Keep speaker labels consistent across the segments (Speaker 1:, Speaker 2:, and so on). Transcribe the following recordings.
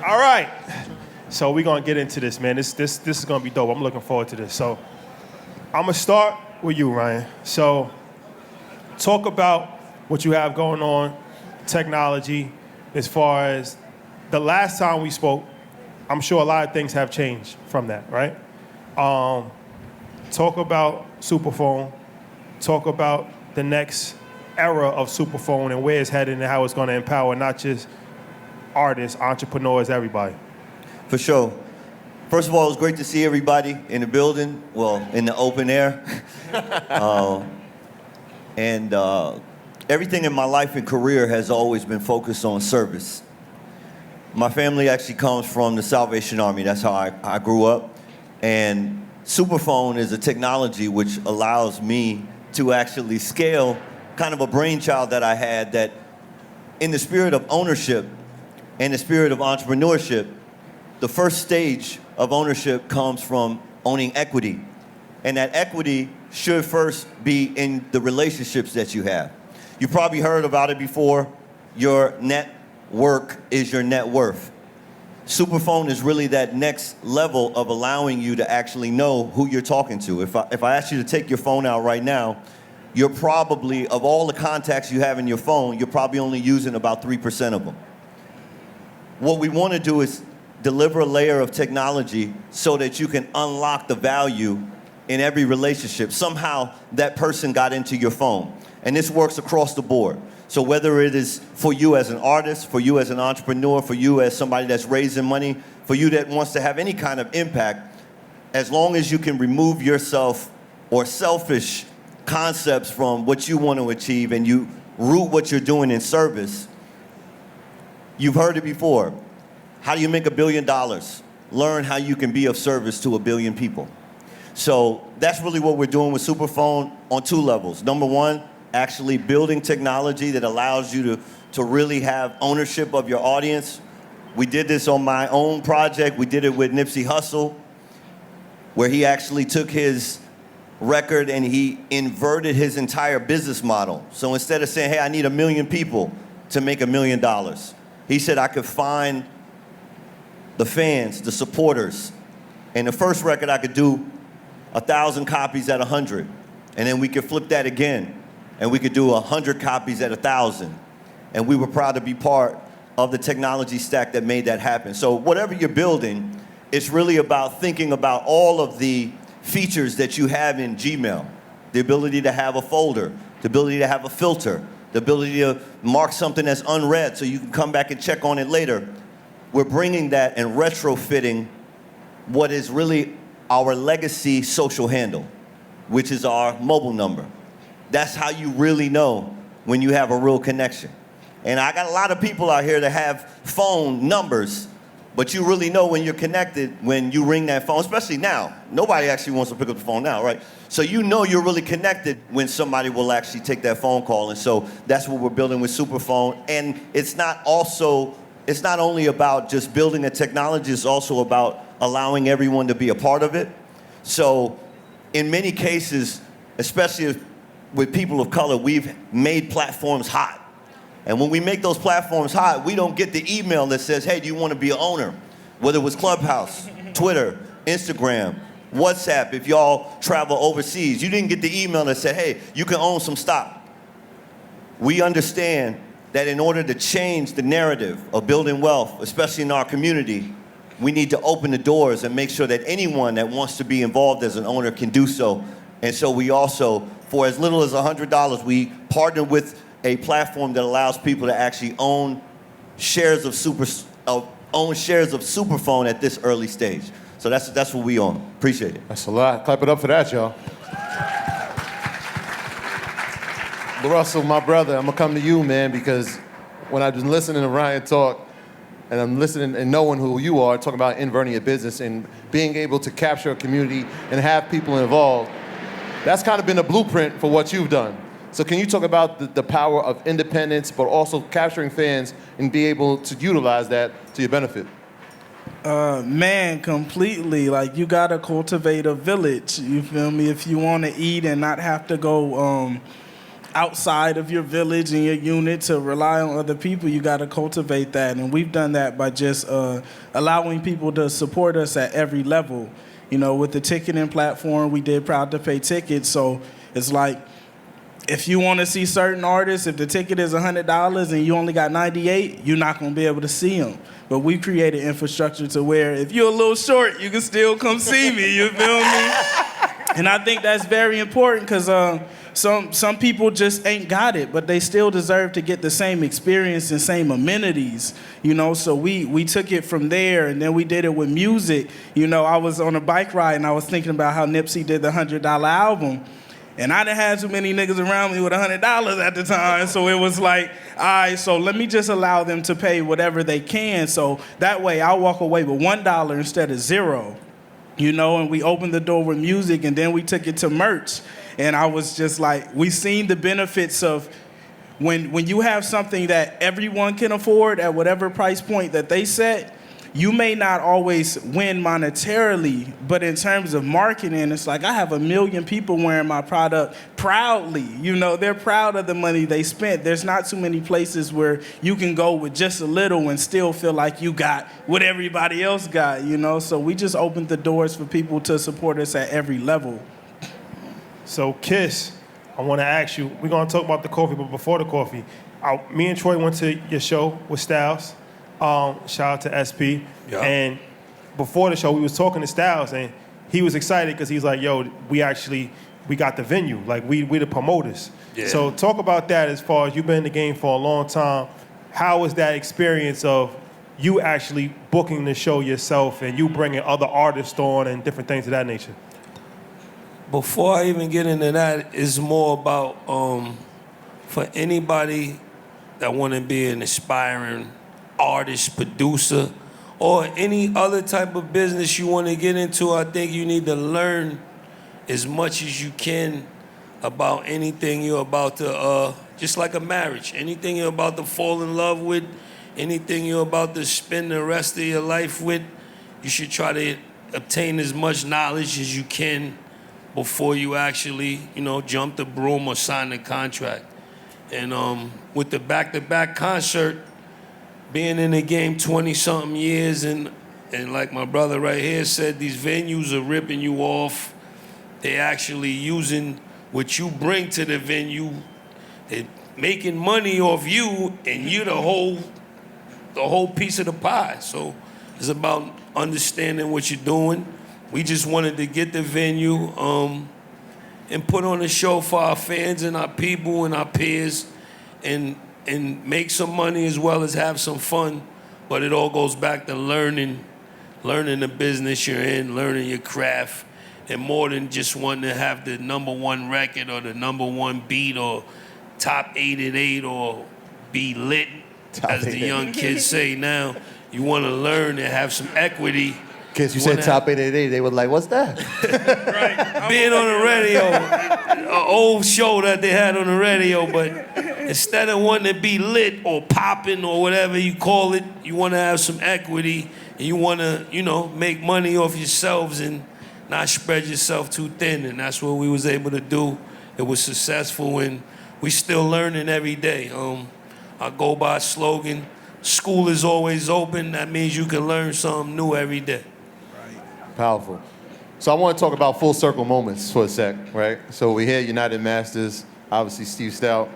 Speaker 1: All right. So we're gonna get into this, man. This is gonna be dope. I'm looking forward to this. So I'm gonna start with you, Ryan. So talk about what you have going on, technology, as far as the last time we spoke. I'm sure a lot of things have changed from that, right? Talk about Superphone. Talk about the next era of Superphone and where it's headed and how it's going to empower not just artists, entrepreneurs, everybody.
Speaker 2: For sure. First of all, it was great to see everybody in the building, well, in the open air. Everything in my life and career has always been focused on service. My family actually comes from the Salvation Army. That's how I grew up. And Superphone is a technology which allows me to actually scale kind of a brainchild that I had that in the spirit of ownership and the spirit of entrepreneurship, the first stage of ownership comes from owning equity. And that equity should first be in the relationships that you have. You've probably heard about it before. Your network is your net worth. Superphone is really that next level of allowing you to actually know who you're talking to. If I ask you to take your phone out right now, you're probably, of all the contacts you have in your phone, you're probably only using about 3% of them. What we want to do is deliver a layer of technology so that you can unlock the value in every relationship. Somehow that person got into your phone. And this works across the board. So whether it is for you as an artist, for you as an entrepreneur, for you as somebody that's raising money, for you that wants to have any kind of impact, as long as you can remove yourself or selfish concepts from what you want to achieve and you root what you're doing in service, you've heard it before. How do you make $1 billion? Learn how you can be of service to 1 billion people. So that's really what we're doing with Superphone on 2 levels. Number one, actually building technology that allows you to really have ownership of your audience. We did this on my own project. We did it with Nipsey Hussle, where he actually took his record and he inverted his entire business model. So instead of saying, hey, I need 1 million people to make $1 million, he said I could find the fans, the supporters. And the first record I could do 1,000 copies at 100. And then we could flip that again. And we could do 100 copies at 1,000. And we were proud to be part of the technology stack that made that happen. So whatever you're building, it's really about thinking about all of the features that you have in Gmail. The ability to have a folder, the ability to have a filter, the ability to mark something as unread so you can come back and check on it later. We're bringing that and retrofitting what is really our legacy social handle, which is our mobile number. That's how you really know when you have a real connection. And I got a lot of people out here that have phone numbers, but you really know when you're connected when you ring that phone, especially now. Nobody actually wants to pick up the phone now, right? So you know you're really connected when somebody will actually take that phone call. And so that's what we're building with Superphone. And it's not only about just building a technology, it's also about allowing everyone to be a part of it. So in many cases, especially with people of color, we've made platforms hot. And when we make those platforms hot, we don't get the email that says, hey, do you want to be an owner? Whether it was Clubhouse, Twitter, Instagram, WhatsApp, if y'all travel overseas, you didn't get the email that said, hey, you can own some stock. We understand that in order to change the narrative of building wealth, especially in our community, we need to open the doors and make sure that anyone that wants to be involved as an owner can do so. And so we also, for as little as $100, we partner with a platform that allows people to actually own shares of Superphone at this early stage. So that's what we own. Appreciate it.
Speaker 3: That's a lot. Clap it up for that, y'all. LaRussell, my brother, I'm gonna come to you, man, because when I've been listening to Ryan talk, and I'm listening and knowing who you are, talking about inverting your business and being able to capture a community and have people involved, that's kind of been a blueprint for what you've done. So can you talk about the power of independence, but also capturing fans and be able to utilize that to your benefit?
Speaker 4: Man, completely. Like, you gotta cultivate a village, you feel me? If you wanna eat and not have to go outside of your village and your unit to rely on other people. You got to cultivate that, and we've done that by just allowing people to support us at every level. You know, with the ticketing platform, we did Proud to Pay tickets, so it's like, if you want to see certain artists, if the ticket is $100 and you only got 98, you're not going to be able to see them. But we created infrastructure to where if you're a little short, you can still come see me, you feel me? And I think that's very important because some people just ain't got it, but they still deserve to get the same experience and same amenities, you know? So we took it from there, and then we did it with music. You know, I was on a bike ride, and I was thinking about how Nipsey did the $100 album. And I didn't have too many niggas around me with $100 at the time, so it was like, all right, so let me just allow them to pay whatever they can, so that way I'll walk away with $1 instead of $0, you know, and we opened the door with music, and then we took it to merch, and I was just like, we seen the benefits of when you have something that everyone can afford at whatever price point that they set. You may not always win monetarily, but in terms of marketing, it's like I have 1 million people wearing my product proudly. You know, they're proud of the money they spent. There's not too many places where you can go with just a little and still feel like you got what everybody else got, you know? So we just opened the doors for people to support us at every level.
Speaker 1: So, Kiss, I want to ask you, we're going to talk about the coffee, but before the coffee, me and Troy went to your show with Styles. Shout out to SP.
Speaker 5: Yeah.
Speaker 1: And before the show, we was talking to Styles, and he was excited because he's like, yo, we got the venue. Like, we the promoters.
Speaker 5: Yeah.
Speaker 1: So talk about that as far as you've been in the game for a long time. How was that experience of you actually booking the show yourself and you bringing other artists on and different things of that nature?
Speaker 5: Before I even get into that, it's more about for anybody that want to be an aspiring artist, producer, or any other type of business you want to get into. I think you need to learn as much as you can about anything you're about to, just like a marriage, anything you're about to fall in love with, anything you're about to spend the rest of your life with, you should try to obtain as much knowledge as you can before you actually, you know, jump the broom or sign the contract. And with the back-to-back concert, being in the game 20-something years, and like my brother right here said, these venues are ripping you off. They're actually using what you bring to the venue. They're making money off you, and you're the whole piece of the pie. So it's about understanding what you're doing. We just wanted to get the venue and put on a show for our fans and our people and our peers, and make some money as well as have some fun. But it all goes back to learning the business you're in, learning your craft, and more than just wanting to have the #1 record or the #1 beat or top 8 at 8 or be lit, as the young kids say now. You want to learn and have some equity.
Speaker 3: Kids, you said top 888, they were like, what's that?
Speaker 5: Right. Being on the radio, an old show that they had on the radio, but instead of wanting to be lit or popping or whatever you call it, you want to have some equity, and you want to, you know, make money off yourselves and not spread yourself too thin. And that's what we was able to do. It was successful, and we still learning every day. I go by a slogan, school is always open. That means you can learn something new every day.
Speaker 3: Powerful. So I want to talk about full circle moments for a sec, right? So we hear United Masters, obviously Steve Stout.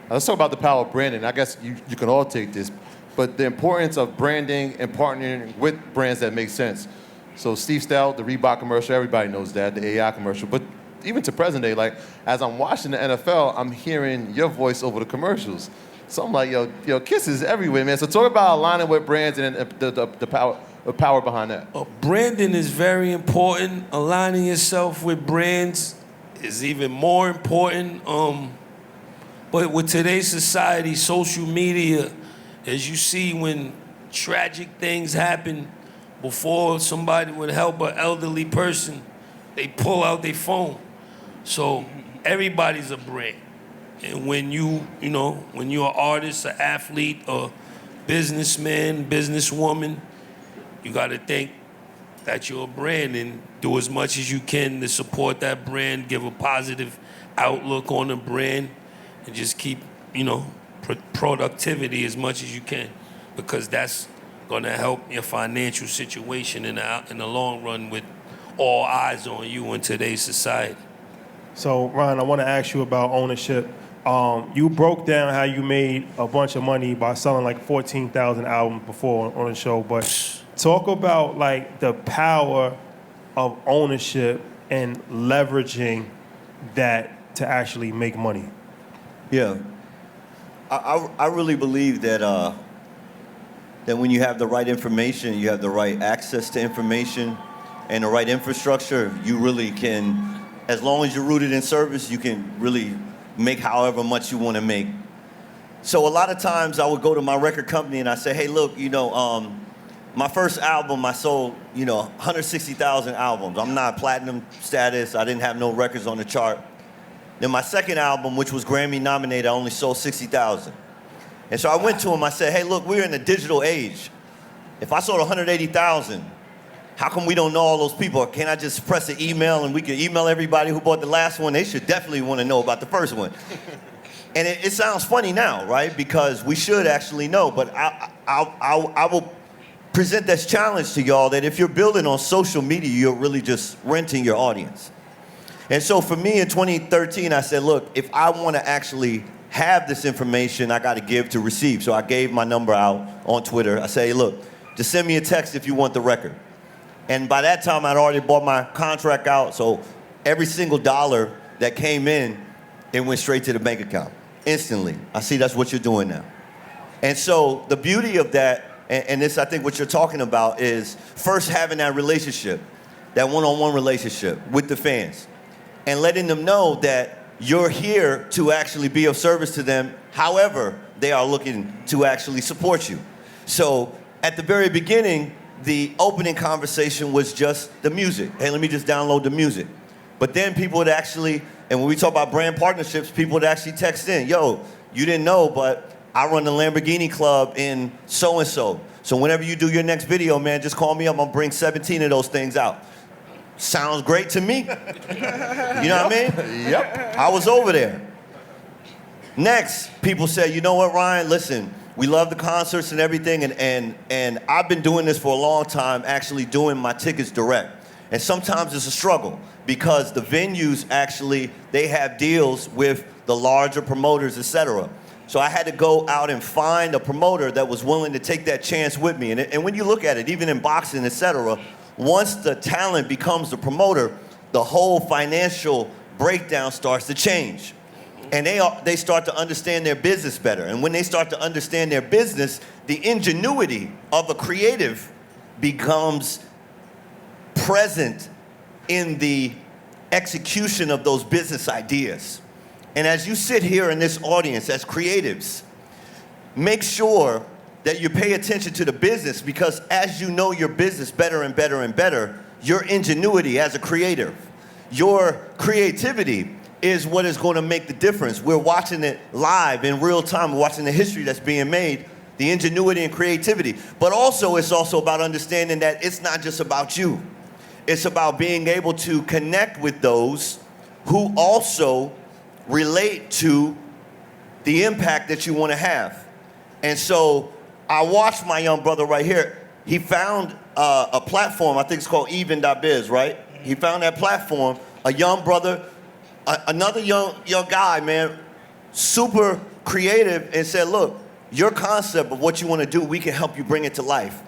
Speaker 3: Let's talk about the power of branding. I guess you can all take this, but the importance of branding and partnering with brands that make sense. So Steve Stout, the Reebok commercial, everybody knows that, the AI commercial, but even to present day, like as I'm watching the NFL, I'm hearing your voice over the commercials. So I'm like, yo, Kiss is everywhere, man. So talk about aligning with brands and the power behind that.
Speaker 5: Branding is very important. Aligning yourself with brands is even more important. But with today's society, social media, as you see when tragic things happen, before somebody would help an elderly person, they pull out their phone. So everybody's a brand. And when you're an artist, an athlete, a businessman, businesswoman, you got to think that you're a brand and do as much as you can to support that brand, give a positive outlook on the brand, and just keep, productivity as much as you can, because that's going to help your financial situation in the long run with all eyes on you in today's society.
Speaker 1: So, Ryan, I want to ask you about ownership. You broke down how you made a bunch of money by selling like 14,000 albums before on the show, but talk about like the power of ownership and leveraging that to actually make money.
Speaker 2: Yeah. I really believe that that when you have the right information, you have the right access to information and the right infrastructure, you really can, as long as you're rooted in service, you can really make however much you want to make. So a lot of times I would go to my record company and I say, hey, look, my first album, I sold, 160,000 albums. I'm not platinum status. I didn't have no records on the chart. Then my second album, which was Grammy nominated, I only sold 60,000. And so I went to him, I said, hey, look, we're in a digital age. If I sold 180,000, how come we don't know all those people? Can't I just press an email and we can email everybody who bought the last one? They should definitely want to know about the first one. And it sounds funny now, right? Because we should actually know, but I will present this challenge to y'all that if you're building on social media, you're really just renting your audience. And so for me in 2013, I said, look, if I want to actually have this information, I got to give to receive. So I gave my number out on Twitter. I say, hey, look, just send me a text if you want the record. And by that time, I'd already bought my contract out. So every single dollar that came in, it went straight to the bank account instantly. I see that's what you're doing now. And so the beauty of that, and this, I think what you're talking about, is first having that relationship, that one-on-one relationship with the fans, and letting them know that you're here to actually be of service to them, however they are looking to actually support you. So at the very beginning, the opening conversation was just the music. Hey, let me just download the music. But then people would actually, and when we talk about brand partnerships, people would actually text in, yo, you didn't know, but I run the Lamborghini Club in so-and-so. So whenever you do your next video, man, just call me up. I'll bring 17 of those things out. Sounds great to me. You know what I mean?
Speaker 3: Yep.
Speaker 2: I was over there. Next, people say, you know what, Ryan, listen, we love the concerts and everything, and I've been doing this for a long time, actually doing my tickets direct. And sometimes it's a struggle because the venues actually, they have deals with the larger promoters, et cetera. So I had to go out and find a promoter that was willing to take that chance with me. And when you look at it, even in boxing, et cetera, once the talent becomes the promoter, the whole financial breakdown starts to change. And they start to understand their business better. And when they start to understand their business, the ingenuity of a creative becomes present in the execution of those business ideas. And as you sit here in this audience as creatives, make sure that you pay attention to the business, because as you know your business better and better and better, your ingenuity as a creative, your creativity is what is going to make the difference. We're watching it live in real time. We're watching the history that's being made, the ingenuity and creativity. But also, it's also about understanding that it's not just about you. It's about being able to connect with those who also relate to the impact that you want to have. And so I watched my young brother right here. He found a platform, I think it's called even.biz, right? He found that platform, a young brother, another young guy, man, super creative, and said, look, your concept of what you want to do, we can help you bring it to life.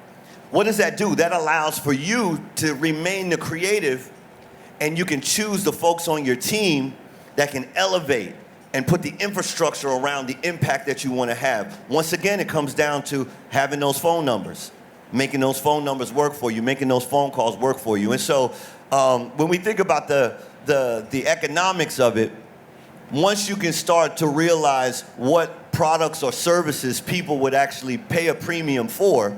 Speaker 2: What does that do? That allows for you to remain the creative, and you can choose the folks on your team that can elevate and put the infrastructure around the impact that you want to have. Once again, it comes down to having those phone numbers, making those phone numbers work for you, making those phone calls work for you. And so when we think about the economics of it, once you can start to realize what products or services people would actually pay a premium for,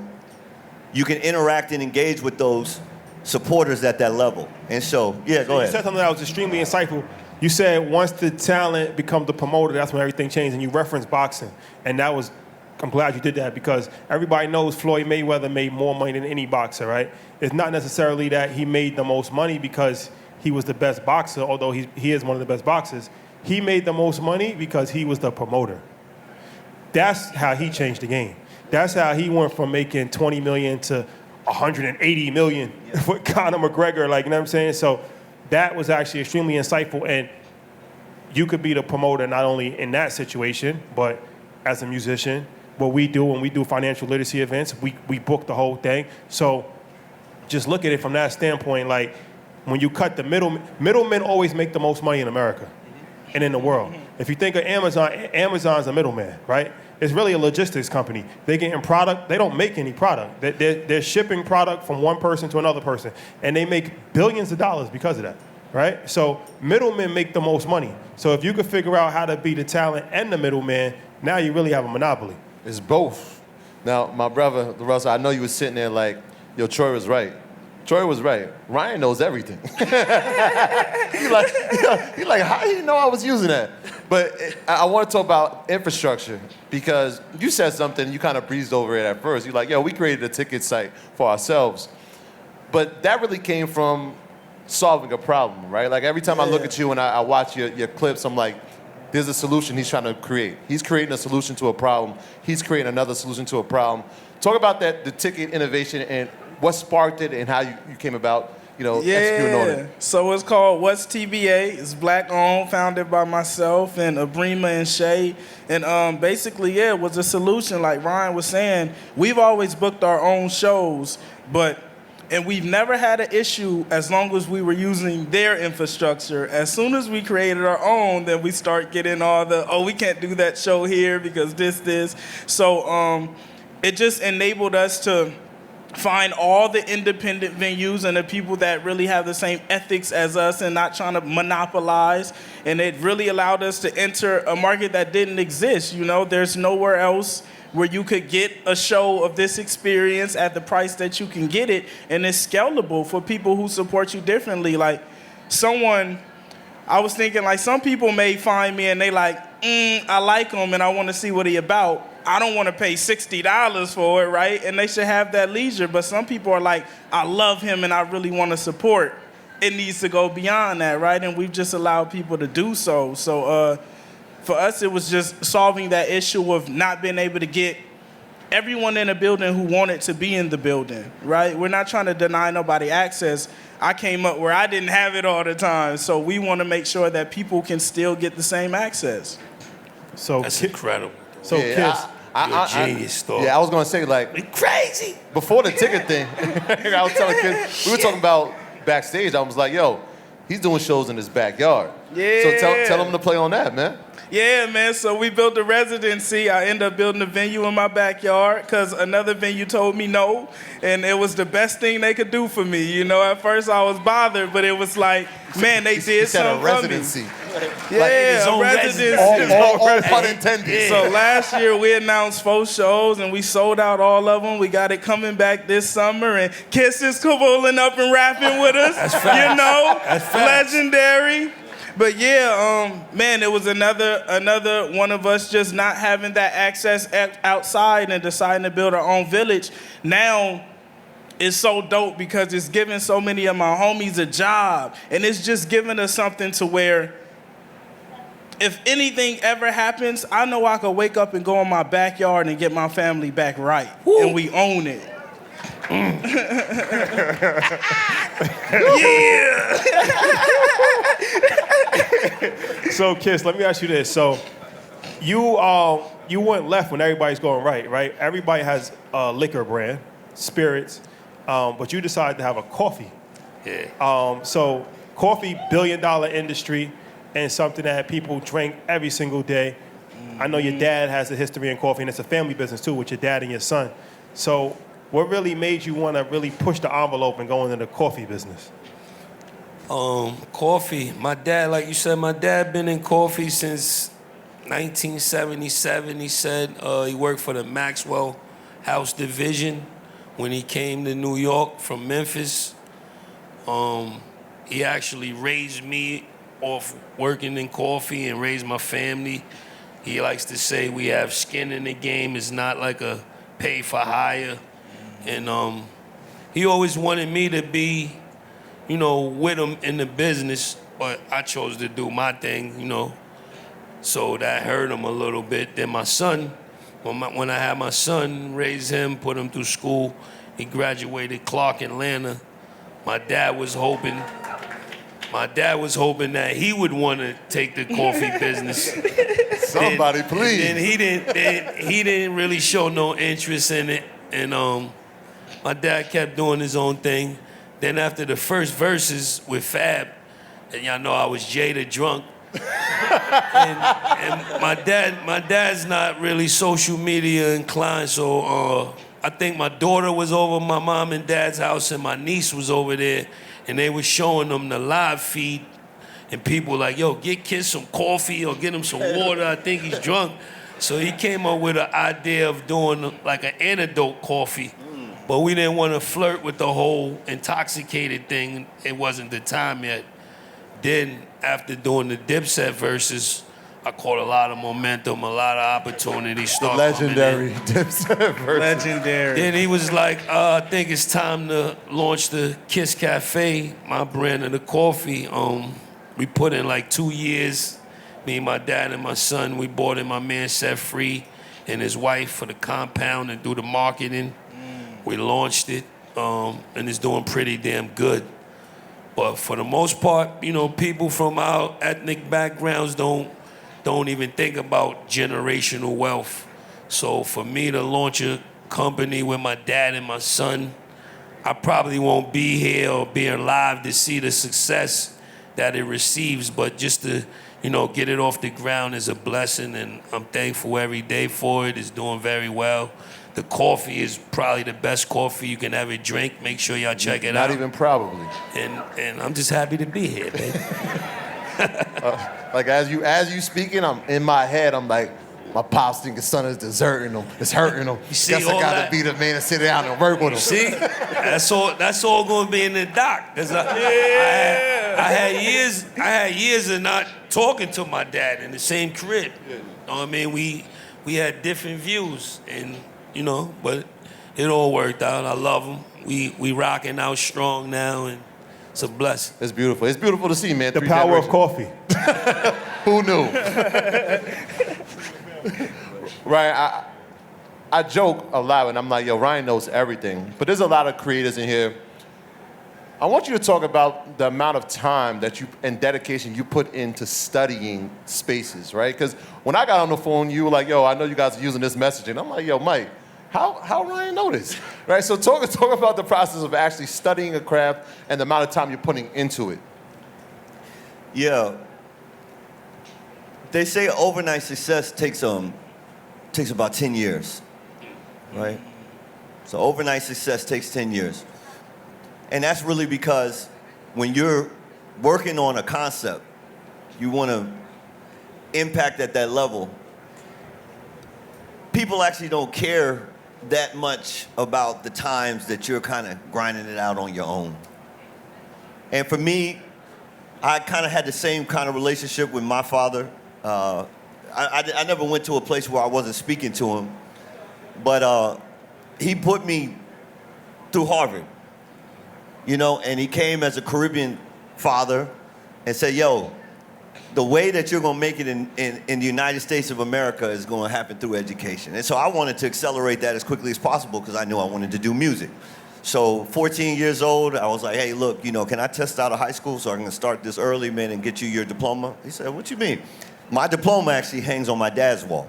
Speaker 2: you can interact and engage with those supporters at that level. And so, yeah, go ahead.
Speaker 1: You said something that was extremely insightful. You said once the talent becomes the promoter, that's when everything changed, and you referenced boxing. And that was, I'm glad you did that, because everybody knows Floyd Mayweather made more money than any boxer, right? It's not necessarily that he made the most money because he was the best boxer, although he is one of the best boxers. He made the most money because he was the promoter. That's how he changed the game. That's how he went from making 20 million to 180 million with Conor McGregor, like, you know what I'm saying? So that was actually extremely insightful, and you could be the promoter not only in that situation, but as a musician. What we do when we do financial literacy events, we book the whole thing. So just look at it from that standpoint, like when you cut the middlemen always make the most money in America and in the world. If you think of Amazon, Amazon's a middleman, right? It's really a logistics company. They get in product, they don't make any product. They're shipping product from one person to another person, and they make billions of dollars because of that, right? So middlemen make the most money. So if you could figure out how to be the talent and the middleman, now you really have a monopoly.
Speaker 3: It's both. Now, my brother, LaRussell, I know you was sitting there like, yo, Troy was right. Troy was right. Ryan knows everything. He like, how do you know I was using that? But I want to talk about infrastructure, because you said something, you kind of breezed over it at first. You're like, yo, we created a ticket site for ourselves. But that really came from solving a problem, right? Like every time I look at you and I watch your clips, I'm like, there's a solution he's trying to create. He's creating a solution to a problem. He's creating another solution to a problem. Talk about that, the ticket innovation, and what sparked it and how you came about, executing on it.
Speaker 4: So it's called What's TBA. It's black owned, founded by myself and Abrima and Shay. And basically, it was a solution. Like Ryan was saying, we've always booked our own shows, and we've never had an issue as long as we were using their infrastructure. As soon as we created our own, then we start getting all we can't do that show here because this. So it just enabled us to find all the independent venues and the people that really have the same ethics as us and not trying to monopolize. And it really allowed us to enter a market that didn't exist. There's nowhere else where you could get a show of this experience at the price that you can get it, and it's scalable for people who support you differently. Like I was thinking, like, some people may find me and they like, I like him and I want to see what he about. I don't want to pay $60 for it, right? And they should have that leisure. But some people are like, I love him and I really want to support. It needs to go beyond that, right? And we've just allowed people to do so. So for us, it was just solving that issue of not being able to get everyone in a building who wanted to be in the building, right? We're not trying to deny nobody access. I came up where I didn't have it all the time. So we want to make sure that people can still get the same access.
Speaker 1: So
Speaker 5: That's incredible.
Speaker 1: So Kiss,
Speaker 5: You're a genius, though.
Speaker 3: Yeah, I was gonna say, like,
Speaker 5: We crazy.
Speaker 3: before the ticket thing, I was telling kids, we were talking about backstage. I was like, yo, he's doing shows in his backyard.
Speaker 4: Yeah.
Speaker 3: So tell him to play on that, man.
Speaker 4: Yeah, man, so we built a residency. I ended up building a venue in my backyard because another venue told me no, and it was the best thing they could do for me. At first I was bothered, but it was like, man, they did something
Speaker 3: a residency.
Speaker 4: for me.
Speaker 5: his
Speaker 4: Yeah,
Speaker 5: own
Speaker 4: a residency.
Speaker 3: All pun intended.
Speaker 4: So last year we announced 4 shows and we sold out all of them. We got it coming back this summer, and Kiss is pulling up and rapping with us.
Speaker 5: That's facts. That's facts.
Speaker 4: Legendary. But yeah, man, it was another one of us just not having that access outside and deciding to build our own village. Now it's so dope because it's giving so many of my homies a job, and it's just giving us something to where if anything ever happens, I know I could wake up and go in my backyard and get my family back right. Woo. And we own it. Yeah.
Speaker 1: So Kiss, let me ask you this. So you went left when everybody's going right? Everybody has a liquor brand, spirits, but you decided to have a coffee.
Speaker 5: Yeah.
Speaker 1: So coffee, billion-dollar industry, and something that people drink every single day. I know your dad has a history in coffee, and it's a family business too with your dad and your son. So what really made you want to really push the envelope and go into the coffee business?
Speaker 5: Coffee. My dad, like you said, my dad been in coffee since 1977. He said he worked for the Maxwell House Division when he came to New York from Memphis. He actually raised me off working in coffee and raised my family. He likes to say we have skin in the game. It's not like a pay for hire. And he always wanted me to be, with him in the business, but I chose to do my thing, So that hurt him a little bit. Then my son, when I had my son, raised him, put him through school, he graduated Clark in Atlanta. My dad was hoping that he would want to take the coffee business.
Speaker 3: Somebody, please.
Speaker 5: And he didn't really show no interest in it. And my dad kept doing his own thing. Then after the first Verzuz with Fab, and y'all know I was Jada drunk. and my dad's not really social media inclined, so I think my daughter was over my mom and dad's house, and my niece was over there, and they were showing them the live feed, and people were like, yo, get Kiss some coffee or get him some water, I think he's drunk. So he came up with an idea of doing like an antidote coffee, but we didn't want to flirt with the whole intoxicated thing. It wasn't the time yet. Then after doing the Dipset Verzuz, I caught a lot of momentum, a lot of opportunities.
Speaker 3: The legendary Dipset Verzuz.
Speaker 4: Legendary.
Speaker 5: Then he was like, I think it's time to launch the Kiss Cafe, my brand of the coffee. We put in like 2 years. Me, my dad, and my son, we brought in my man Set Free and his wife for the compound and do the marketing. We launched it, and it's doing pretty damn good. But for the most part, you know, people from our ethnic backgrounds don't even think about generational wealth. So for me to launch a company with my dad and my son, I probably won't be here or be alive to see the success that it receives, but just to, you know, get it off the ground is a blessing, and I'm thankful every day for it. It's doing very well. The coffee is probably the best coffee you can ever drink. Make sure y'all check it out.
Speaker 3: Not even probably.
Speaker 5: And I'm just happy to be here, baby.
Speaker 3: Like as you speaking, I'm in my head. I'm like, my pops think his son is deserting him. It's hurting him.
Speaker 5: see
Speaker 3: Guess I
Speaker 5: all
Speaker 3: gotta
Speaker 5: that?
Speaker 3: be the man to sit down and work with him.
Speaker 5: See, that's all going to be in the doc. 'Cause I had years of not talking to my dad in the same crib. You know what I mean? We had different views, and you know, but it all worked out. I love him. We rocking out strong now, and it's a blessing.
Speaker 3: It's beautiful. It's beautiful to see, man.
Speaker 1: The
Speaker 3: Three
Speaker 1: power of
Speaker 3: generations.
Speaker 1: coffee.
Speaker 3: Who knew? Ryan, I joke a lot, and I'm like, yo, Ryan knows everything. But there's a lot of creators in here. I want you to talk about the amount of time that you and dedication you put into studying spaces, right? Because when I got on the phone, you were like, yo, I know you guys are using this messaging. I'm like, yo, Mike, how Ryan know this? Right? So talk about the process of actually studying a craft and the amount of time you're putting into it.
Speaker 2: Yeah. They say overnight success takes about 10 years, right? So overnight success takes 10 years. And that's really because when you're working on a concept, you want to impact at that level. People actually don't care that much about the times that you're kind of grinding it out on your own. And for me, I kind of had the same kind of relationship with my father. I never went to a place where I wasn't speaking to him, but he put me through Harvard, you know, and he came as a Caribbean father and said, yo, the way that you're gonna make it in the United States of America is gonna happen through education. And so I wanted to accelerate that as quickly as possible because I knew I wanted to do music. So 14 years old, I was like, hey, look, you know, can I test out of high school so I can start this early, man, and get you your diploma? He said, what you mean? My diploma actually hangs on my dad's wall.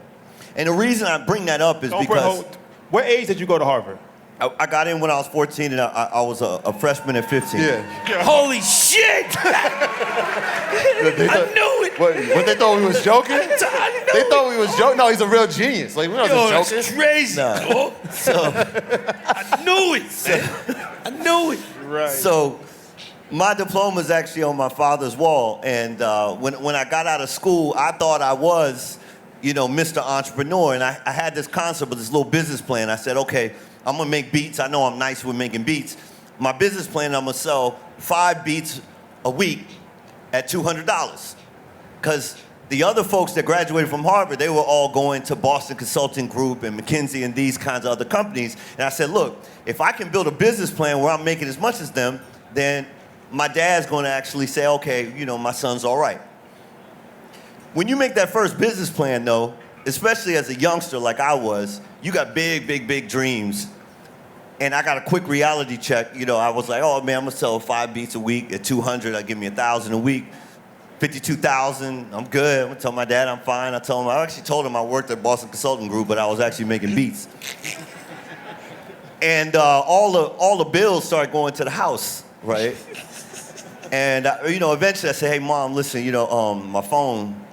Speaker 2: And the reason I bring that up is because...
Speaker 1: What age did you go to Harvard?
Speaker 2: I got in when I was 14 and I was a freshman at 15.
Speaker 3: Yeah.
Speaker 5: Holy shit! I knew it.
Speaker 3: What they thought we was joking?
Speaker 5: I knew
Speaker 3: They thought we was joking. No, he's a real genius. Like, we wasn't
Speaker 5: Yo,
Speaker 3: joking.
Speaker 5: that's crazy.
Speaker 2: Nah.
Speaker 5: Dog. I knew it. I knew it.
Speaker 1: Right.
Speaker 2: So my diploma is actually on my father's wall. And when I got out of school, I thought I was, you know, Mr. Entrepreneur. And I had this concept of this little business plan. I said, okay, I'm gonna make beats. I know I'm nice with making beats. My business plan, I'm gonna sell 5 beats a week at $200. Because the other folks that graduated from Harvard, they were all going to Boston Consulting Group and McKinsey and these kinds of other companies. And I said, look, if I can build a business plan where I'm making as much as them, then my dad's gonna actually say, okay, you know, my son's all right. when you make that first business plan, though, especially as a youngster like I was, you got big, big, big dreams. And I got a quick reality check. You know, I was like, oh man, I'm gonna sell 5 beats a week. At 200, I give me 1,000 a week. 52,000, I'm good. I'm gonna tell my dad I'm fine. I actually told him I worked at Boston Consulting Group, but I was actually making beats. And all the bills started going to the house, right? And you know, eventually I said, hey mom, listen, you know, my phone,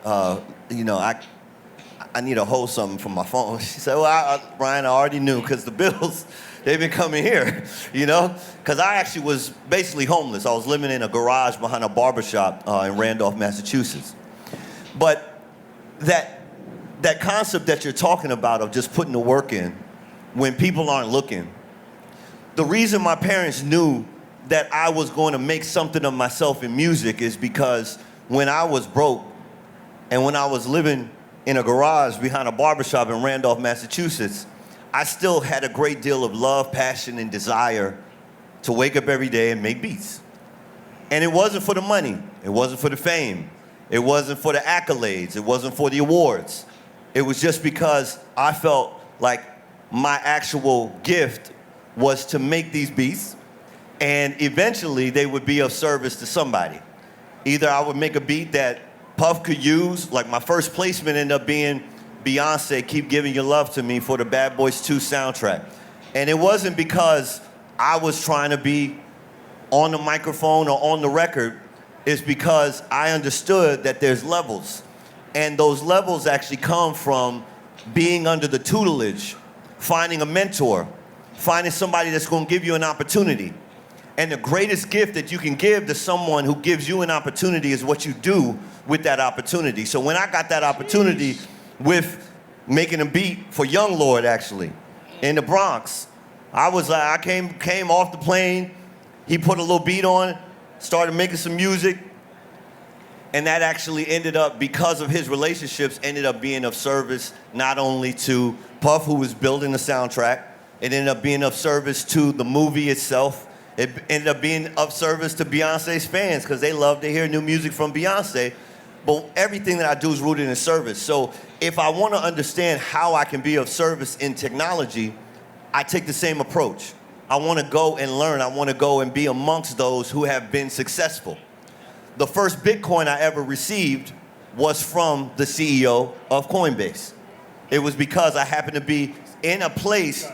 Speaker 2: you know, I need to hold something from my phone. She said, well, Ryan, I already knew, because the bills, they've been coming here, you know? Because I actually was basically homeless. I was living in a garage behind a barbershop in Randolph, Massachusetts. But that concept that you're talking about of just putting the work in when people aren't looking, the reason my parents knew that I was going to make something of myself in music is because when I was broke and when I was living in a garage behind a barbershop in Randolph, Massachusetts, I still had a great deal of love, passion, and desire to wake up every day and make beats. And it wasn't for the money. It wasn't for the fame. It wasn't for the accolades. It wasn't for the awards. It was just because I felt like my actual gift was to make these beats, and eventually they would be of service to somebody. Either I would make a beat that Puff could use, like my first placement ended up being Beyonce, Keep Giving Your Love to Me for the Bad Boys 2 soundtrack. And it wasn't because I was trying to be on the microphone or on the record. It's because I understood that there's levels. And those levels actually come from being under the tutelage, finding a mentor, finding somebody that's gonna give you an opportunity. And the greatest gift that you can give to someone who gives you an opportunity is what you do with that opportunity. So when I got that opportunity with making a beat for Young Lord, actually, in the Bronx, I came off the plane, he put a little beat on, started making some music, and that actually ended up, because of his relationships, ended up being of service not only to Puff, who was building the soundtrack, it ended up being of service to the movie itself. It ended up being of service to Beyonce's fans, because they love to hear new music from Beyonce. But everything that I do is rooted in service. So if I want to understand how I can be of service in technology, I take the same approach. I want to go and learn. I want to go and be amongst those who have been successful. The first Bitcoin I ever received was from the CEO of Coinbase. It was because I happened to be in a place.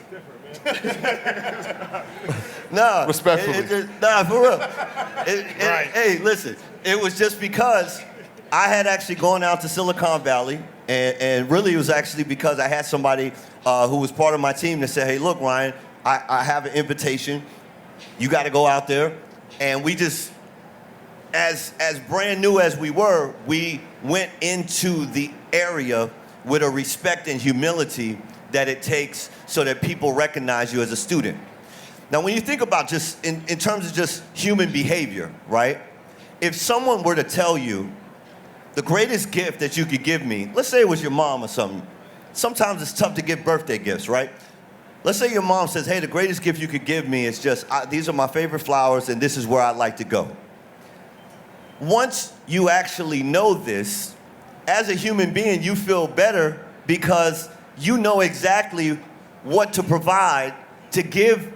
Speaker 2: Nah,
Speaker 3: Respectfully.
Speaker 2: Nah, for real.
Speaker 1: Right.
Speaker 2: Hey, listen, it was just because I had actually gone out to Silicon Valley, and really it was actually because I had somebody who was part of my team that said, hey, look, Ryan, I have an invitation. You got to go out there. And we just, as brand new as we were, we went into the area with a respect and humility that it takes so that people recognize you as a student. Now, when you think about just in terms of just human behavior, right? If someone were to tell you the greatest gift that you could give me, let's say it was your mom or something. Sometimes it's tough to give birthday gifts, right? Let's say your mom says, hey, the greatest gift you could give me is just, these are my favorite flowers and this is where I'd like to go. Once you actually know this, as a human being, you feel better because you know exactly what to provide to give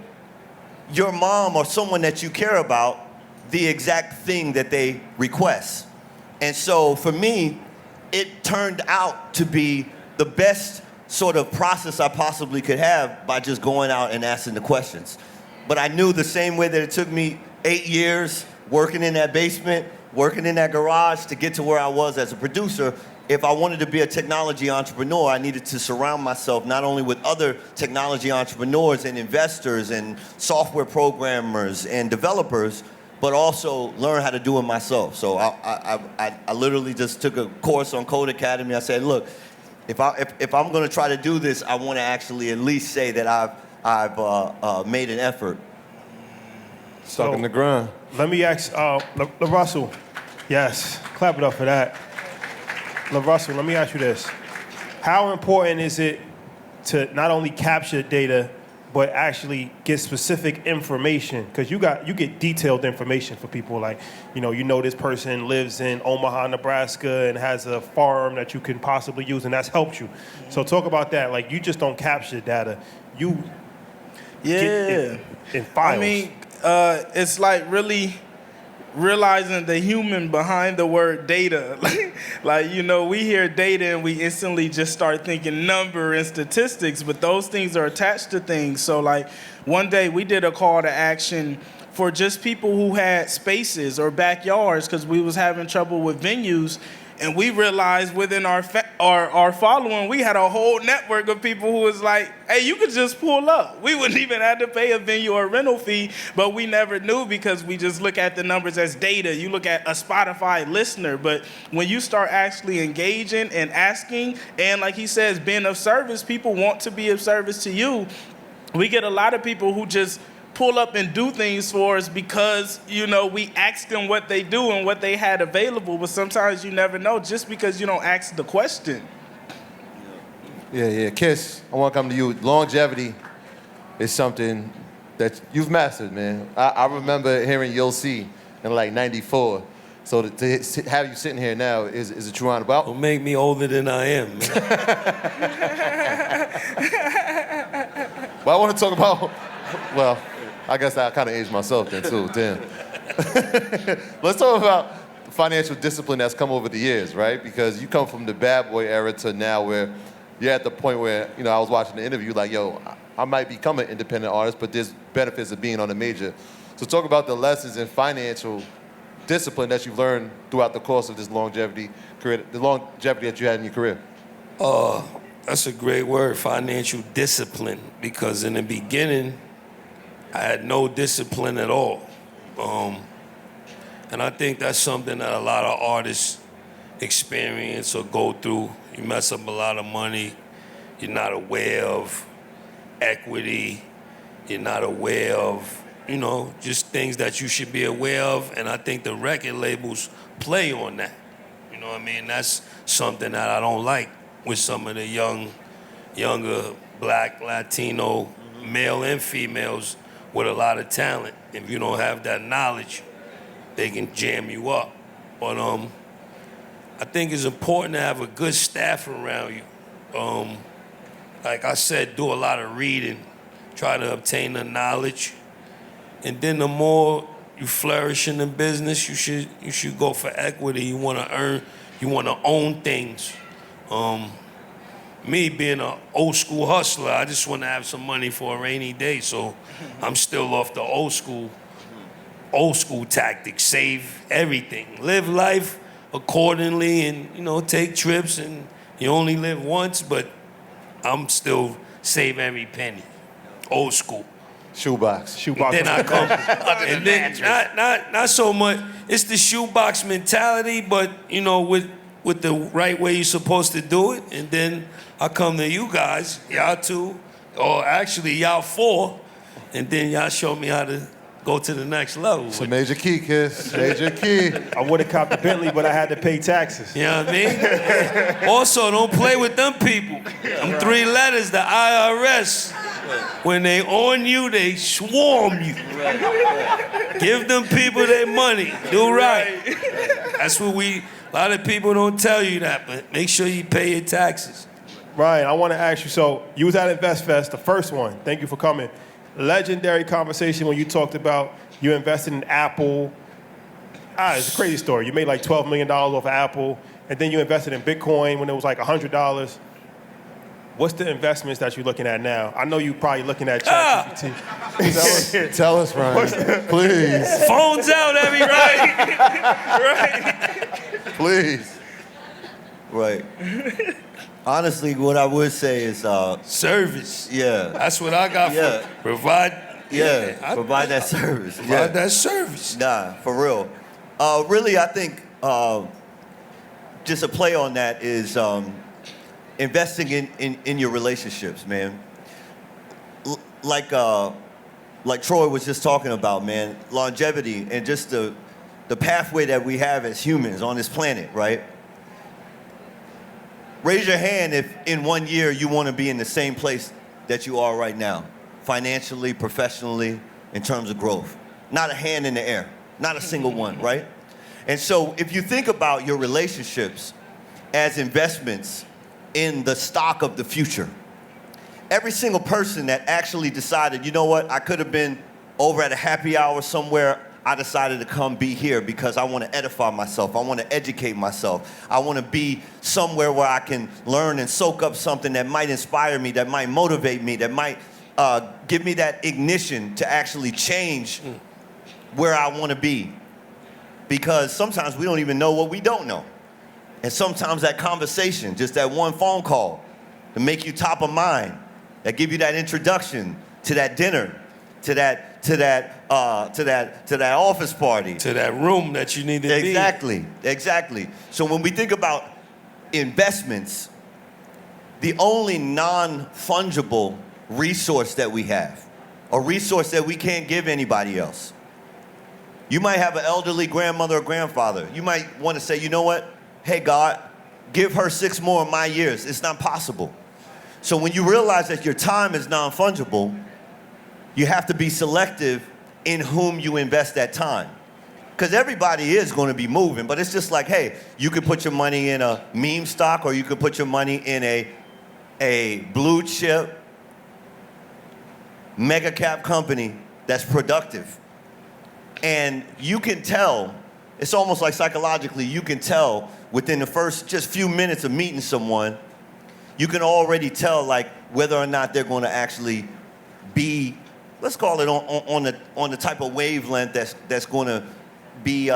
Speaker 2: your mom or someone that you care about the exact thing that they request. And so for me, it turned out to be the best sort of process I possibly could have by just going out and asking the questions. But I knew the same way that it took me 8 years working in that basement, working in that garage to get to where I was as a producer. If I wanted to be a technology entrepreneur, I needed to surround myself not only with other technology entrepreneurs and investors and software programmers and developers, but also learn how to do it myself. So I literally just took a course on Code Academy. I said, look, if I'm going to try to do this, I want to actually at least say that I've made an effort.
Speaker 3: Stuck in the grind.
Speaker 1: Let me ask LaRussell. Yes, clap it up for that. LaRussell, let me ask you this. How important is it to not only capture data, but actually get specific information, because you get detailed information for people. Like, you know this person lives in Omaha, Nebraska, and has a farm that you can possibly use, and that's helped you. So talk about that. Like, you just don't capture data, you get it in files.
Speaker 4: I mean, it's like really realizing the human behind the word data. Like, we hear data and we instantly just start thinking number and statistics, but those things are attached to things. So like one day we did a call to action for just people who had spaces or backyards, because we was having trouble with venues. And we realized within our following, we had a whole network of people who was like, hey, you could just pull up. We wouldn't even have to pay a venue or rental fee, but we never knew because we just look at the numbers as data. You look at a Spotify listener, but when you start actually engaging and asking, and like he says, being of service, people want to be of service to you. We get a lot of people who just pull up and do things for us because, we asked them what they do and what they had available, but sometimes you never know just because you don't ask the question.
Speaker 3: Yeah. Kiss, I want to come to you. Longevity is something that you've mastered, man. I remember hearing You'll See in like 94. So to have you sitting here now is a true honor. But
Speaker 5: Don't make me older than I am, man.
Speaker 3: But I want to talk about, well, I guess I kind of aged myself then too, damn. Let's talk about financial discipline that's come over the years, right? Because you come from the bad boy era to now where you're at the point where, I was watching the interview like, yo, I might become an independent artist, but there's benefits of being on a major. So talk about the lessons in financial discipline that you've learned throughout the course of this longevity career, the longevity that you had in your career.
Speaker 5: That's a great word, financial discipline, because in the beginning, I had no discipline at all. And I think that's something that a lot of artists experience or go through. You mess up a lot of money, you're not aware of equity, you're not aware of, just things that you should be aware of. And I think the record labels play on that. You know what I mean? That's something that I don't like with some of the younger Black, Latino, male and females with a lot of talent. If you don't have that knowledge, they can jam you up. But I think it's important to have a good staff around you. Like I said, do a lot of reading, try to obtain the knowledge, and then the more you flourish in the business, you should go for equity. You want to own things. Me being an old school hustler, I just want to have some money for a rainy day. So I'm still off the old school tactics. Save everything, live life accordingly, and take trips. And you only live once, but I'm still save every penny. Old school.
Speaker 3: Shoebox.
Speaker 5: Then I come, and then not so much. It's the shoebox mentality, but with the right way you're supposed to do it. And then I come to you guys, y'all two, or actually y'all four, and then y'all show me how to go to the next level.
Speaker 3: It's a major key, Kiss. Major key.
Speaker 1: I would have copped the Bentley, but I had to pay taxes.
Speaker 5: You know what I mean? Also, don't play with them people. Them 3 letters, the IRS. When they on you, they swarm you. Give them people their money. Do right. That's what a lot of people don't tell you that, but make sure you pay your taxes.
Speaker 1: Ryan, I want to ask you, so you was at InvestFest, the first one. Thank you for coming. Legendary conversation when you talked about you invested in Apple. It's a crazy story. You made like $12 million off of Apple, and then you invested in Bitcoin when it was like $100. What's the investments that you're looking at now? I know you're probably looking at ChatGPT.
Speaker 3: Tell us, Ryan. Please.
Speaker 5: Phones out, everybody. Right.
Speaker 3: Please.
Speaker 2: Right. Honestly, what I would say is,
Speaker 5: Service.
Speaker 2: yeah,
Speaker 5: That's what I got
Speaker 2: Yeah.
Speaker 5: for provide.
Speaker 2: provide that service.
Speaker 5: Provide that service.
Speaker 2: Nah, for real. Really, I think just a play on that is investing in your relationships, man. Like Troy was just talking about, man, longevity and just the pathway that we have as humans on this planet, right? Raise your hand if in 1 year you want to be in the same place that you are right now. financially, professionally, in terms of growth. Not a hand in the air, not a single one, right? And so if you think about your relationships as investments in the stock of the future, every single person that actually decided, you know what, I could have been over at a happy hour somewhere, I decided to come be here because I want to edify myself. I want to educate myself. I want to be somewhere where I can learn and soak up something that might inspire me, that might motivate me, that might give me that ignition to actually change where I want to be. Because sometimes we don't even know what we don't know. And sometimes that conversation, just that one phone call to make you top of mind, that give you that introduction to that dinner, to that office party,
Speaker 5: To that room that you need to be.
Speaker 2: Exactly. So when we think about investments, the only non-fungible resource that we have, a resource that we can't give anybody else. You might have an elderly grandmother or grandfather. You might want to say, you know what? Hey, God, give her 6 more of my years. It's not possible. So when you realize that your time is non-fungible, you have to be selective in whom you invest that time. Because everybody is going to be moving, but it's just like, hey, you could put your money in a meme stock or you could put your money in a blue chip, mega cap company that's productive. And you can tell, it's almost like psychologically, you can tell within the first just few minutes of meeting someone, you can already tell like whether or not they're going to actually be, let's call it on the type of wavelength that's going to be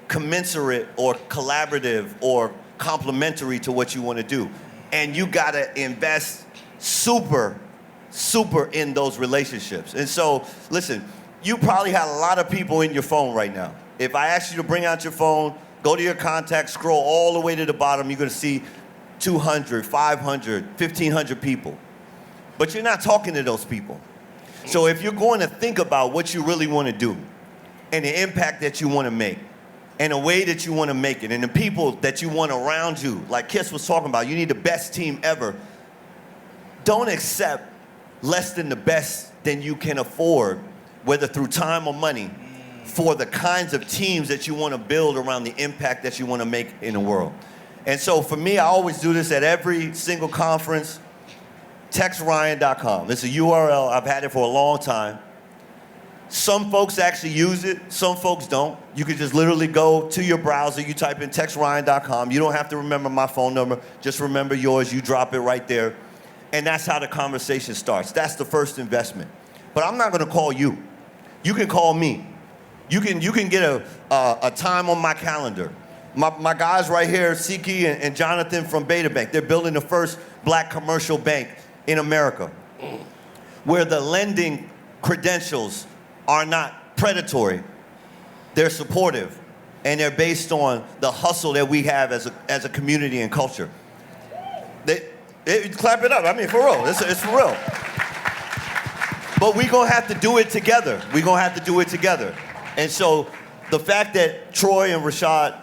Speaker 2: commensurate or collaborative or complementary to what you want to do. And you got to invest super in those relationships. And so, listen, you probably have a lot of people in your phone right now. If I ask you to bring out your phone, go to your contacts, scroll all the way to the bottom, you're going to see 200, 500, 1,500 people. But you're not talking to those people. So if you're going to think about what you really want to do and the impact that you want to make and the way that you want to make it and the people that you want around you, like Kiss was talking about, you need the best team ever. Don't accept less than the best than you can afford, whether through time or money, for the kinds of teams that you want to build around the impact that you want to make in the world. And so for me, I always do this at every single conference. TextRyan.com. It's a URL. I've had it for a long time. Some folks actually use it. Some folks don't. You can just literally go to your browser. You type in TextRyan.com. You don't have to remember my phone number. Just remember yours. You drop it right there. And that's how the conversation starts. That's the first investment. But I'm not going to call you. You can call me. You can get a time on my calendar. My guys right here, Siki and Jonathan from Beta Bank, they're building the first black commercial bank in America, where the lending credentials are not predatory. They're supportive, and they're based on the hustle that we have as a community and culture. Clap it up. I mean, for real. It's for real. But we're going to have to do it together. And so the fact that Troy and Rashad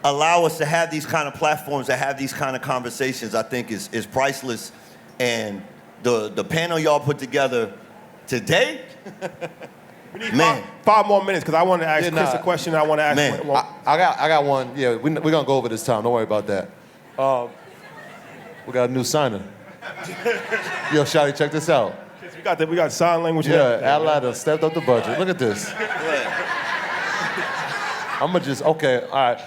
Speaker 2: allow us to have these kind of platforms, to have these kind of conversations, I think is priceless. And the panel y'all put together today,
Speaker 1: We need five more minutes because I want to ask Chris a question. I want to ask.
Speaker 2: Man.
Speaker 3: I got one. Yeah, we're gonna go over this time. Don't worry about that. We got a new signer. Yo, Shotty, check this out.
Speaker 1: We got sign language.
Speaker 3: Yeah, Adelaide stepped up the budget. Look at this. Okay, all right.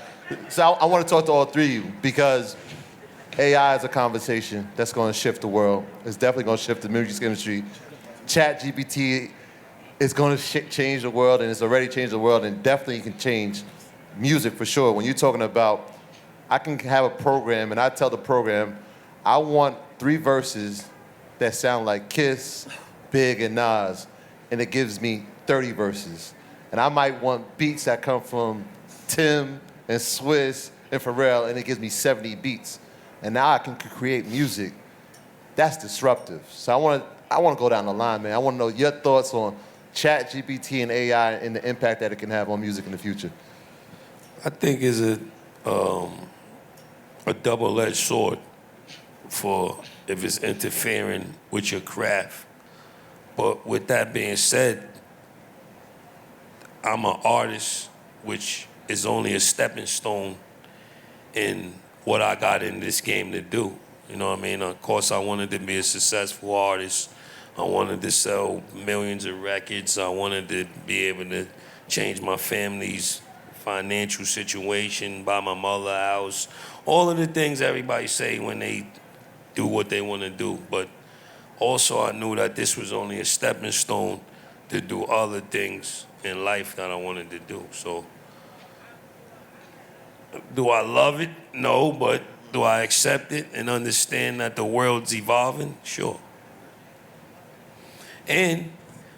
Speaker 3: So I want to talk to all three of you because AI is a conversation that's going to shift the world. It's definitely going to shift the music industry. ChatGPT is going to change the world, and it's already changed the world, and definitely can change music for sure. When you're talking about, I can have a program, and I tell the program, I want 3 verses that sound like Kiss, Big, and Nas, and it gives me 30 verses. And I might want beats that come from Tim and Swiss and Pharrell, and it gives me 70 beats. And now I can create music. That's disruptive. So I want to go down the line, man. I want to know your thoughts on ChatGPT and AI and the impact that it can have on music in the future.
Speaker 5: I think it's a double-edged sword for if it's interfering with your craft. But with that being said, I'm an artist, which is only a stepping stone in what I got in this game to do. You know what I mean? Of course, I wanted to be a successful artist. I wanted to sell millions of records. I wanted to be able to change my family's financial situation, buy my mother a house, all of the things everybody say when they do what they want to do. But also I knew that this was only a stepping stone to do other things in life that I wanted to do. So do I love it? No, but do I accept it and understand that the world's evolving? Sure. And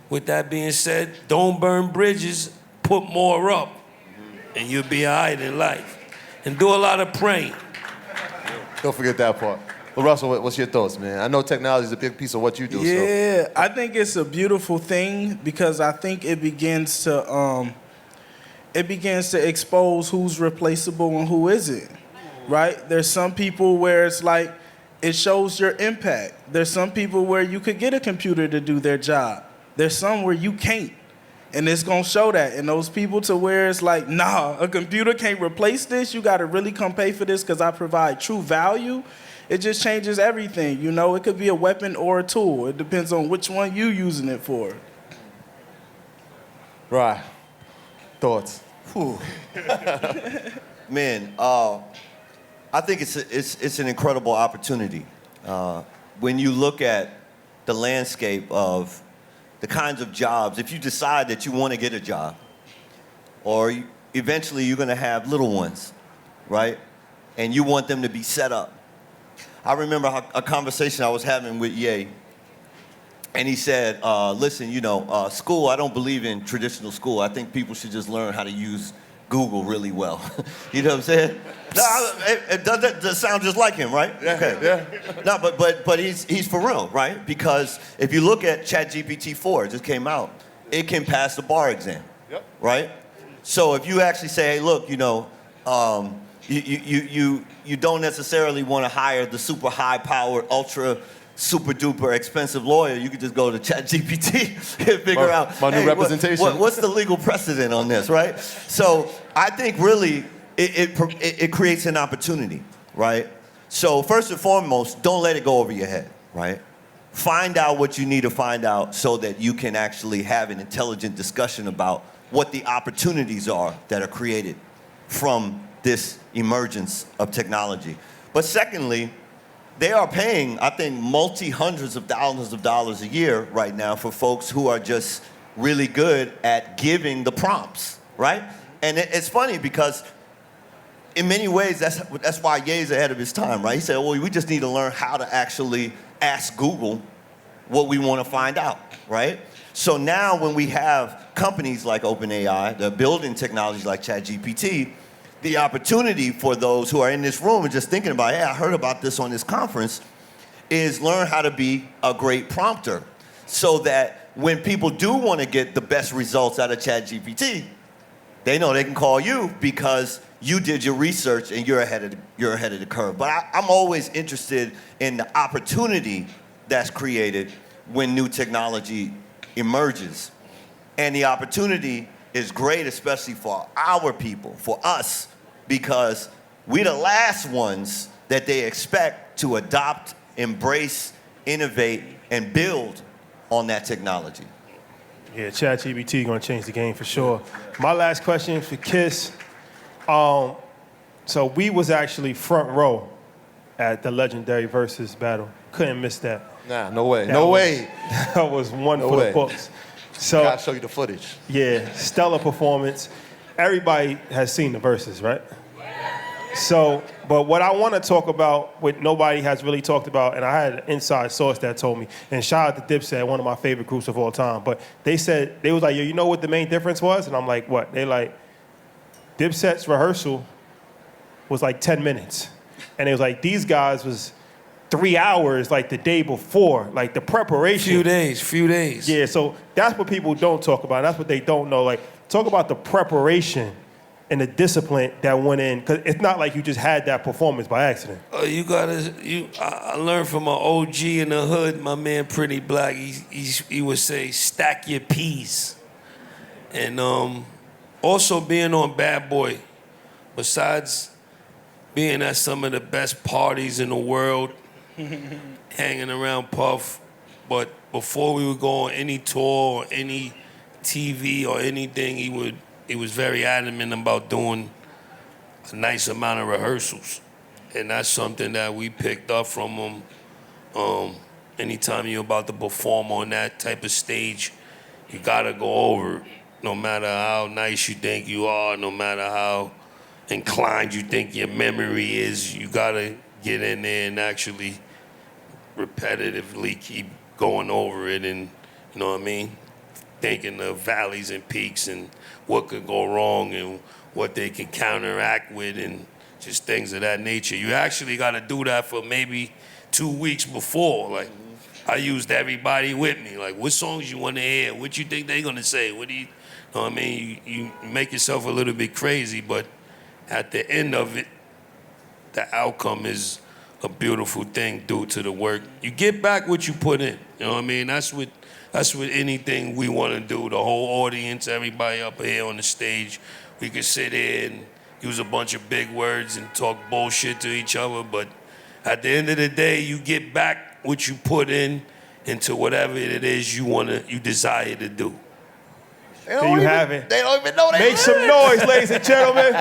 Speaker 5: with that being said, don't burn bridges, put more up, and you'll be all right in life. And do a lot of praying.
Speaker 3: Don't forget that part. LaRussell, what's your thoughts, man? I know technology is a big piece of what you do.
Speaker 4: Yeah, I think it's a beautiful thing because I think it begins to expose who's replaceable and who isn't, right? There's some people where it's like it shows your impact. There's some people where you could get a computer to do their job. There's some where you can't, and it's gonna show that. And those people to where it's like, nah, a computer can't replace this. You gotta really come pay for this because I provide true value. It just changes everything, you know? It could be a weapon or a tool. It depends on which one you using it for.
Speaker 3: Right. Thoughts?
Speaker 2: Whew. Man, I think it's an incredible opportunity. When you look at the landscape of the kinds of jobs, if you decide that you want to get a job, or eventually you're going to have little ones, right? And you want them to be set up. I remember a conversation I was having with Ye, and he said, listen, school, I don't believe in traditional school. I think people should just learn how to use Google really well. You know what I'm saying? No, it does sound just like him, right?
Speaker 3: Yeah,
Speaker 2: okay.
Speaker 3: Yeah.
Speaker 2: No, but he's for real, right? Because if you look at ChatGPT 4, it just came out, it can pass the bar exam,
Speaker 3: Yep.
Speaker 2: right? So if you actually say, hey, look, you don't necessarily want to hire the super high-powered, ultra, super-duper expensive lawyer. You could just go to ChatGPT and figure out,
Speaker 3: my new representation.
Speaker 2: what's the legal precedent on this, right? So I think really it creates an opportunity, right? So first and foremost, don't let it go over your head, right? Find out what you need to find out so that you can actually have an intelligent discussion about what the opportunities are that are created from this emergence of technology. But secondly, they are paying, I think, multi-hundreds of thousands of dollars a year right now for folks who are just really good at giving the prompts, right? And it's funny because in many ways, that's why Ye's ahead of his time, right? He said, well, we just need to learn how to actually ask Google what we want to find out, right? So now when we have companies like OpenAI that are building technologies like ChatGPT, the opportunity for those who are in this room and just thinking about, hey, I heard about this on this conference, is learn how to be a great prompter so that when people do want to get the best results out of ChatGPT, they know they can call you because you did your research and you're ahead of the curve. But I'm always interested in the opportunity that's created when new technology emerges. And the opportunity is great, especially for our people, for us, because we're the last ones that they expect to adopt, embrace, innovate, and build on that technology.
Speaker 1: Yeah, ChatGPT gonna change the game for sure. My last question for Kiss. So we was actually front row at the legendary Verzuz battle. Couldn't miss that.
Speaker 3: Nah, no way.
Speaker 1: That was one
Speaker 3: No
Speaker 1: for
Speaker 3: way.
Speaker 1: the books. So
Speaker 3: Gotta show you the footage.
Speaker 1: yeah, stellar performance. Everybody has seen the Verzuz, right? So, but what I want to talk about, what nobody has really talked about, and I had an inside source that told me, and shout out to Dipset, one of my favorite groups of all time, but they said, they was like, yo, you know what the main difference was? And I'm like, what? They like, Dipset's rehearsal was like 10 minutes. And it was like, these guys was 3 hours like the day before, like the preparation.
Speaker 5: Few days.
Speaker 1: Yeah, so that's what people don't talk about. That's what they don't know. Like, talk about the preparation and the discipline that went in? Because it's not like you just had that performance by accident.
Speaker 5: I learned from an OG in the hood, my man Pretty Black. He would say, stack your peas. And also being on Bad Boy, besides being at some of the best parties in the world, hanging around Puff, but before we would go on any tour or any TV or anything, he was very adamant about doing a nice amount of rehearsals. And that's something that we picked up from him. Anytime you're about to perform on that type of stage, you gotta go over it. No matter how nice you think you are, no matter how inclined you think your memory is, you gotta get in there and actually repetitively keep going over it, and you know what I mean? Thinking of valleys and peaks and what could go wrong and what they can counteract with and just things of that nature. You actually gotta do that for maybe 2 weeks before. Like, I used everybody with me. Like, what songs you wanna hear? What you think they gonna say? What do you know what I mean? You make yourself a little bit crazy, but at the end of it, the outcome is a beautiful thing due to the work. You get back what you put in. You know what I mean? That's what anything we want to do. The whole audience, everybody up here on the stage, we could sit here and use a bunch of big words and talk bullshit to each other, but at the end of the day, you get back what you put in into whatever it is you desire to do.
Speaker 1: There you have it.
Speaker 3: They don't even know they
Speaker 1: Make some noise, ladies and gentlemen.